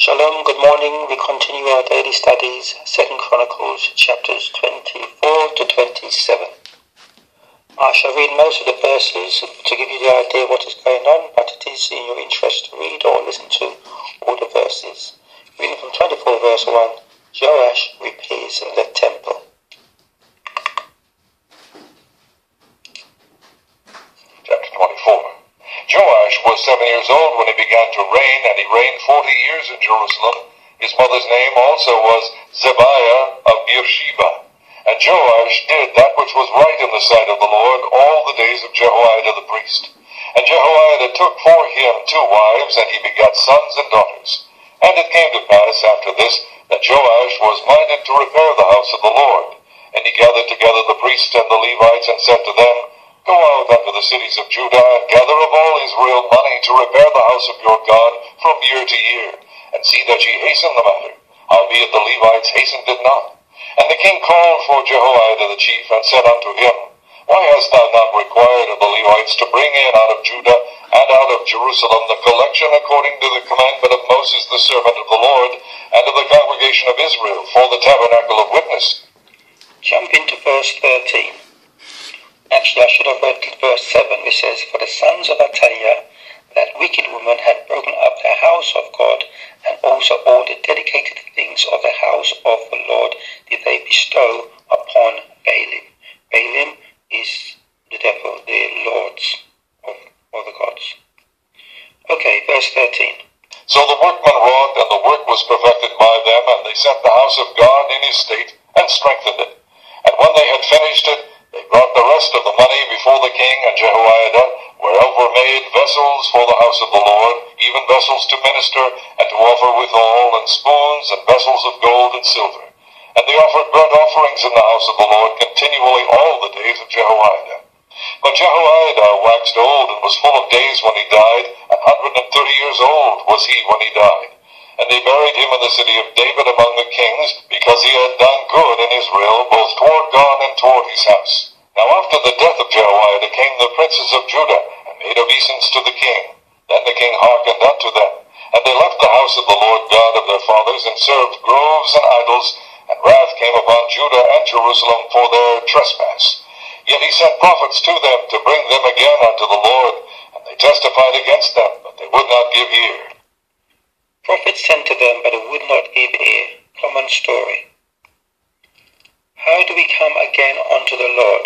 Shalom, good morning. We continue our daily studies, 2 Chronicles, chapters 24 to 27. I shall read most of the verses to give you the idea of what is going on, but it is in your interest to read or listen to all the verses. Reading from 24 verse 1, Joash repairs the temple. Chapter 24. Joash was 7 years old when he began to reign, and he reigned 40 years in Jerusalem. His mother's name also was Zebiah of Beersheba. And Joash did that which was right in the sight of the Lord all the days of Jehoiada the priest. And Jehoiada took for him 2 wives, and he begat sons and daughters. And it came to pass after this that Joash was minded to repair the house of the Lord. And he gathered together the priests and the Levites, and said to them, Go out unto the cities of Judah, and gather of all Israel money to repair the house of your God from year to year, and see that ye hasten the matter. Howbeit the Levites hastened it not. And the king called for Jehoiada the chief, and said unto him, Why hast thou not required of the Levites to bring in out of Judah and out of Jerusalem the collection according to the commandment of Moses the servant of the Lord, and of the congregation of Israel, for the tabernacle of witness? Jump into verse 13. Actually, I should have read verse 7, which says, For the sons of Ataliah, that wicked woman, had broken up the house of God, and also all the dedicated things of the house of the Lord did they bestow upon Baalim. Baalim is the devil, the lords of the gods. Okay, verse 13. So the workmen wrought, and the work was perfected by them, and they set the house of God in his state, and strengthened it. And when they had finished it, they brought the rest of the money before the king and Jehoiada, whereof were made vessels for the house of the Lord, even vessels to minister, and to offer withal, and spoons, and vessels of gold and silver. And they offered burnt offerings in the house of the Lord continually all the days of Jehoiada. But Jehoiada waxed old, and was full of days when he died, 130 years old was he when he died. And they buried him in the city of David among the kings, because he had done good in Israel, both toward God and toward his house. Now after the death of Jehoiada came the princes of Judah, and made obeisance to the king. Then the king hearkened unto them. And they left the house of the Lord God of their fathers, and served groves and idols, and wrath came upon Judah and Jerusalem for their trespass. Yet he sent prophets to them to bring them again unto the Lord, and they testified against them, but they would not give ear. Prophets sent to them, but they would not give ear. Common story. How do we come again unto the Lord?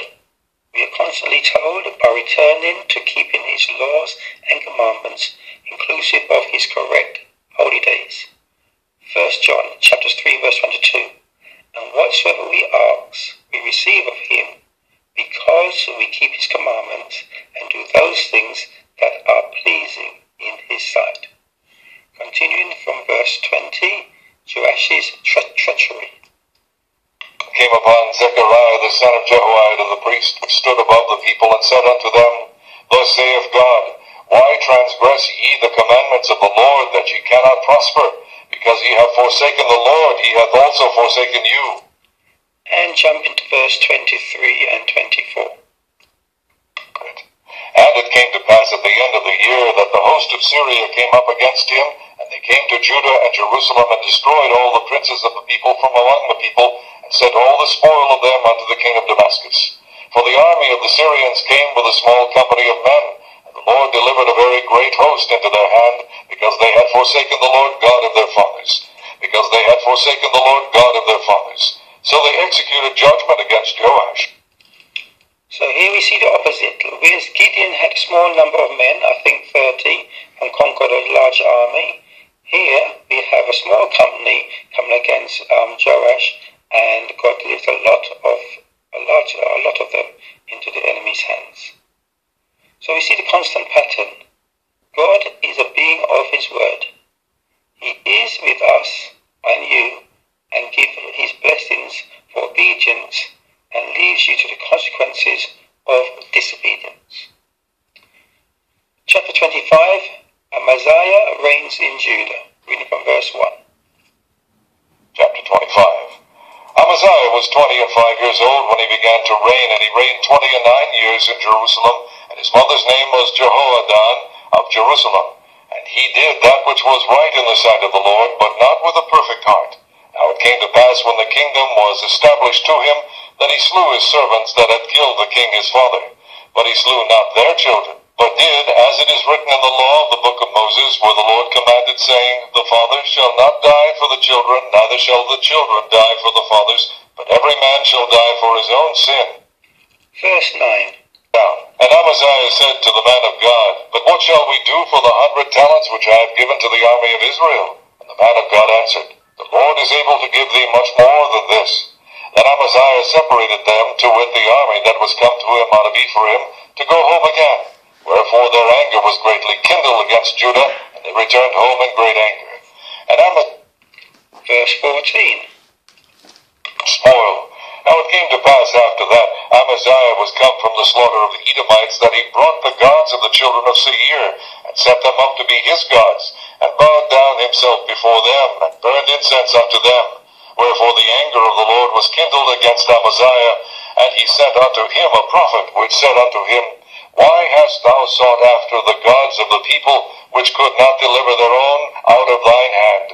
We are constantly told by returning to keeping his laws and commandments, inclusive of his correct holy days. 1 John chapters 3 verse 22. And whatsoever we ask, we receive of him, because we keep his commandments and do those things that are pleasing in his sight. Continuing from verse 20, Joash's treachery. Came upon Zechariah the son of Jehoiada the priest, which stood above the people, and said unto them, Thus saith God, Why transgress ye the commandments of the Lord, that ye cannot prosper? Because ye have forsaken the Lord, he hath also forsaken you. And jump into verse 23 and 24. And it came to pass at the end of the year that the host of Syria came up against him, and they came to Judah and Jerusalem, and destroyed all the princes of the people from among the people, and sent all the spoil of them unto the king of Damascus. For the army of the Syrians came with a small company of men, and the Lord delivered a very great host into their hand, because they had forsaken the Lord God of their fathers. Because they had forsaken the Lord God of their fathers. So they executed judgment against Joash. So here we see the opposite. Whereas Gideon had a small number of men, I think 30, and conquered a large army, here we have a small company coming against Joash, and God delivered a lot of them into the enemy's hands. So we see the constant pattern. God is a being of his word. He is with us and you, and gives his blessings for obedience, and leaves you to the consequences of disobedience. Chapter 25, Amaziah reigns in Judah. Reading from verse 1. Chapter 25. Amaziah was 25 years old when he began to reign, and he reigned 29 years in Jerusalem, and his mother's name was Jehoadan of Jerusalem. And he did that which was right in the sight of the Lord, but not with a perfect heart. Now it came to pass, when the kingdom was established to him, that he slew his servants that had killed the king his father. But he slew not their children, but did as it is written in the law of the book of Moses, where the Lord commanded, saying, The fathers shall not die for the children, neither shall the children die for the fathers, but every man shall die for his own sin. Verse 9. And Amaziah said to the man of God, But what shall we do for the 100 talents which I have given to the army of Israel? And the man of God answered, The Lord is able to give thee much more than this. Then Amaziah separated them, to wit the army that was come to him out of Ephraim, to go home again. Wherefore their anger was greatly kindled against Judah, and they returned home in great anger. And Verse 14. Spoil. Now it came to pass after that Amaziah was come from the slaughter of the Edomites, that he brought the gods of the children of Seir, and set them up to be his gods, and bowed down himself before them, and burned incense unto them. Wherefore the anger of the Lord was kindled against Amaziah, and he sent unto him a prophet, which said unto him, Why hast thou sought after the gods of the people, which could not deliver their own out of thine hand?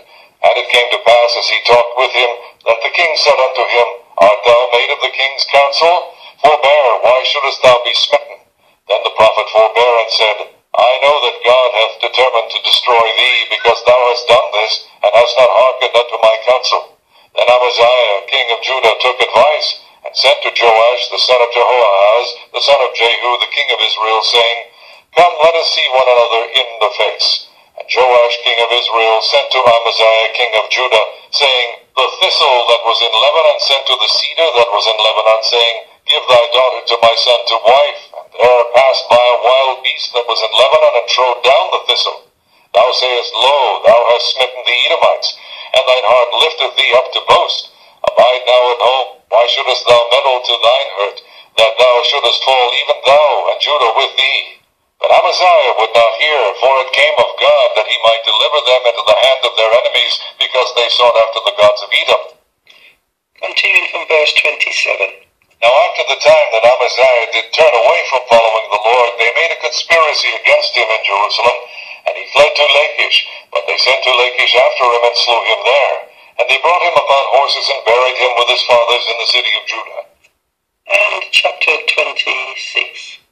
And it came to pass, as he talked with him, that the king said unto him, Art thou made of the king's counsel? Forbear, why shouldest thou be smitten? Then the prophet forbare and said, I know that God hath determined to destroy thee, because thou hast done this, and hast not hearkened unto my counsel. Then Amaziah, king of Judah, took advice, and sent to Joash, the son of Jehoahaz, the son of Jehu, the king of Israel, saying, Come, let us see one another in the face. And Joash, king of Israel, sent to Amaziah, king of Judah, saying, The thistle that was in Lebanon sent to the cedar that was in Lebanon, saying, Give thy daughter to my son to wife. And there passed by a wild beast that was in Lebanon, and trode down the thistle. Thou sayest, Lo, thou hast smitten the Edomites, and thine heart lifteth thee up to boast. Abide now at home. Why shouldest thou meddle to thine hurt, that thou shouldest fall, even thou, and Judah with thee? But Amaziah would not hear, for it came of God, that he might deliver them into the hand of their enemies, because they sought after the gods of Edom. Continuing from verse 27. Now after the time that Amaziah did turn away from following the Lord, they made a conspiracy against him in Jerusalem, and he fled to Lachish. But they sent to Lachish after him, and slew him there. And they brought him upon horses, and buried him with his fathers in the city of Judah. And chapter 26.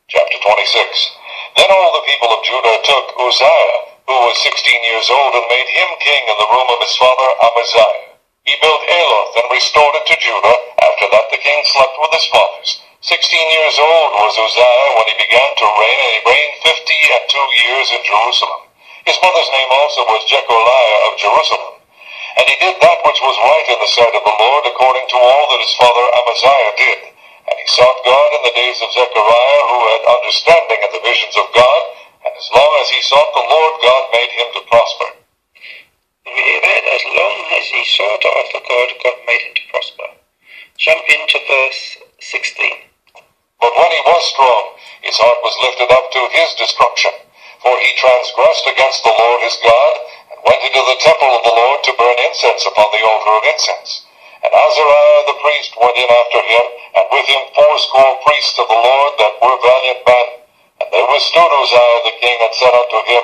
Chapter 26. Then all the people of Judah took Uzziah, who was 16 years old, and made him king in the room of his father Amaziah. He built Aloth, and restored it to Judah. After that the king slept with his fathers. 16 years old was Uzziah when he began to reign, and he reigned 52 years in Jerusalem. His mother's name also was Jecoliah of Jerusalem. And he did that which was right in the sight of the Lord, according to all that his father Amaziah did. And he sought God in the days of Zechariah, who had understanding in the visions of God, and as long as he sought the Lord, God made him to prosper. We read, as long as he sought after God, God made him to prosper. Jump into verse 16. But when he was strong, his heart was lifted up to his destruction. For he transgressed against the Lord his God, and went into the temple of the Lord to burn incense upon the altar of incense. And Azariah the priest went in after him, and with him 80 priests of the Lord that were valiant men. And they withstood Uzziah the king, and said unto him,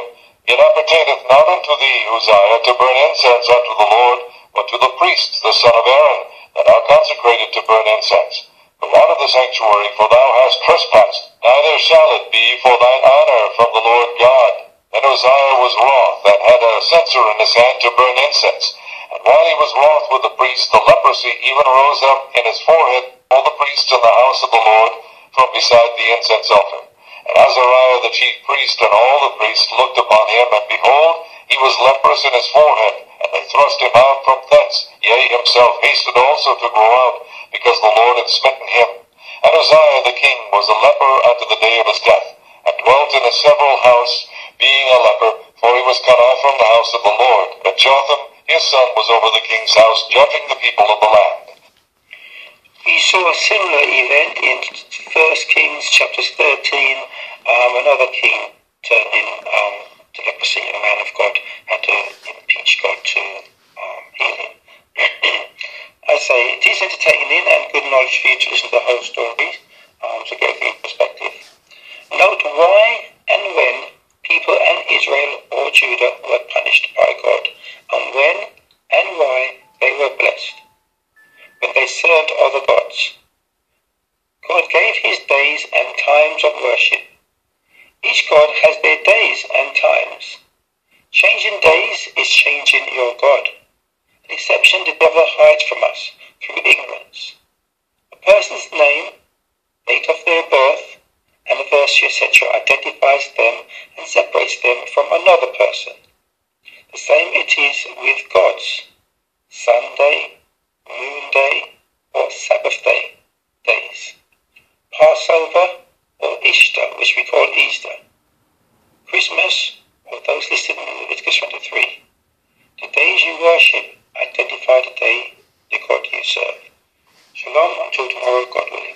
It appertaineth not unto thee, Uzziah, to burn incense unto the Lord, but to the priests, the son of Aaron, that are consecrated to burn incense. Go out of the sanctuary, for thou hast trespassed, neither shall it be for thine honor from the Lord God. Then Uzziah was wroth, and had a censer in his hand to burn incense. And while he was wroth with the priests, the leprosy even rose up in his forehead, all the priests in the house of the Lord, from beside the incense altar. And Azariah the chief priest and all the priests looked upon him, and behold, he was leprous in his forehead, and they thrust him out from thence. Yea, himself hasted also to grow out, because the Lord had smitten him. And Uzziah the king was a leper unto the day of his death, and dwelt in a several house, being a leper, for he was cut off from the house of the Lord. And Jotham his son was over the king's house, judging the people of the land. We saw a similar event in 1 Kings chapters 13. Another king turned in to leprosy, and a man of God had to impeach God to heal him. I say, it is entertaining and good knowledge for you to listen to the whole story, to get a good perspective. Note why and when people times of worship. Each God has their days and times. Changing days is changing your God. An exception the devil hides from us through ignorance. A person's name, date of their birth, anniversary, etc. identifies them and separates them from another person. The same it is with gods. Sunday, moon day, or Sabbath day days. Passover or Easter, which we call Easter. Christmas, or those listed in Leviticus 23. The days you worship identify the day, the God you serve. Shalom until tomorrow, God willing.